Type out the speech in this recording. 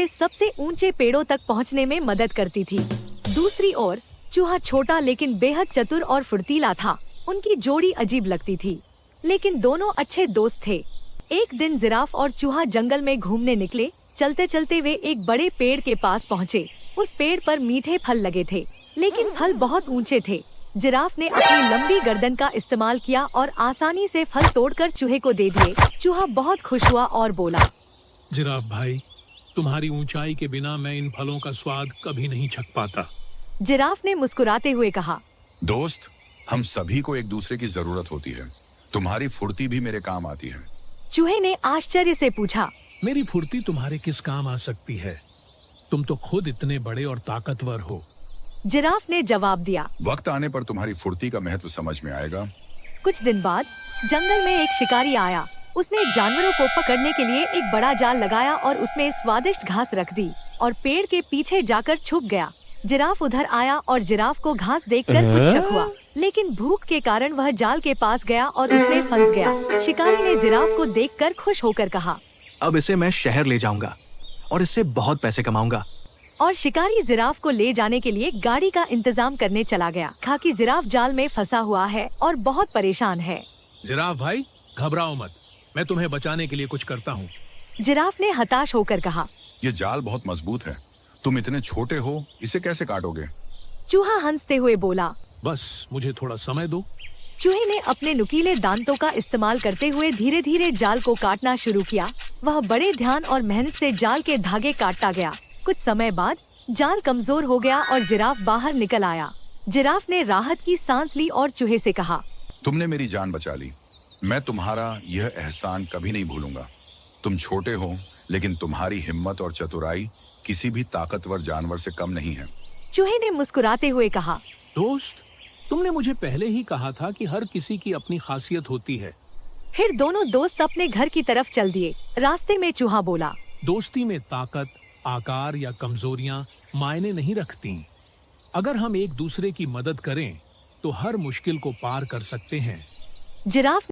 उसे सबसे ऊंचे पेड़ों तक पहुंचने में मदद करती थी। दूसरी ओर चूहा छोटा लेकिन बेहद चतुर और फुर्तीला था। उनकी जोड़ी अजीब लगती थी, लेकिन दोनों अच्छे दोस्त थे। एक दिन जिराफ और चूहा जंगल में घूमने निकले। चलते चलते वे एक बड़े पेड़ के पास पहुँचे। उस पेड़ पर मीठे फल लगे थे, लेकिन फल बहुत ऊंचे थे। जिराफ ने अपनी लंबी गर्दन का इस्तेमाल किया और आसानी से फल तोड़कर चूहे को दे दिए। चूहा बहुत खुश हुआ और बोला, जिराफ भाई, तुम्हारी ऊंचाई के बिना मैं इन फलों का स्वाद कभी नहीं चख पाता। जिराफ ने मुस्कुराते हुए कहा, दोस्त, हम सभी को एक दूसरे की जरूरत होती है। तुम्हारी फुर्ती भी मेरे काम आती है। चूहे ने आश्चर्य से पूछा, मेरी फुर्ती तुम्हारे किस काम आ सकती है? तुम तो खुद इतने बड़े और ताकतवर हो। जिराफ ने जवाब दिया, वक्त आने पर तुम्हारी फुर्ती का महत्व समझ में आएगा। कुछ दिन बाद जंगल में एक शिकारी आया। उसने जानवरों को पकड़ने के लिए एक बड़ा जाल लगाया और उसमें स्वादिष्ट घास रख दी और पेड़ के पीछे जाकर छुप गया। जिराफ उधर आया और जिराफ को घास देखकर कुछ शक हुआ, लेकिन भूख के कारण वह जाल के पास गया और उसमें फंस गया। शिकारी ने जिराफ को देखकर खुश होकर कहा, अब इसे मैं शहर ले जाऊंगा और इससे बहुत पैसे कमाऊंगा। और शिकारी जिराफ को ले जाने के लिए गाड़ी का इंतजाम करने चला गया। खाकी जिराफ जाल में फंसा हुआ है और बहुत परेशान है। जिराफ भाई, घबराओ मत, मैं तुम्हें बचाने के लिए कुछ करता हूँ। जिराफ ने हताश होकर कहा, ये जाल बहुत मजबूत है। तुम इतने छोटे हो, इसे कैसे काटोगे? चूहा हंसते हुए बोला, बस मुझे थोड़ा समय दो। चूहे ने अपने नुकीले दांतों का इस्तेमाल करते हुए धीरे धीरे जाल को काटना शुरू किया। वह बड़े ध्यान और मेहनत से जाल के धागे काटता गया। कुछ समय बाद जाल कमजोर हो गया और जिराफ बाहर निकल आया। जिराफ ने राहत की सांस ली और चूहे से कहा, तुमने मेरी जान बचा ली। मैं तुम्हारा यह एहसान कभी नहीं भूलूंगा। तुम छोटे हो, लेकिन तुम्हारी हिम्मत और चतुराई किसी भी ताकतवर जानवर से कम नहीं है। चूहे ने मुस्कुराते हुए कहा, दोस्त, तुमने मुझे पहले ही कहा था कि हर किसी की अपनी खासियत होती है। फिर दोनों दोस्त अपने घर की तरफ चल दिए। रास्ते में चूहा बोला, दोस्ती में ताकत, आकार या कमजोरियां मायने नहीं रखती। अगर हम एक दूसरे की मदद करें तो हर मुश्किल को पार कर सकते हैं। जिराफ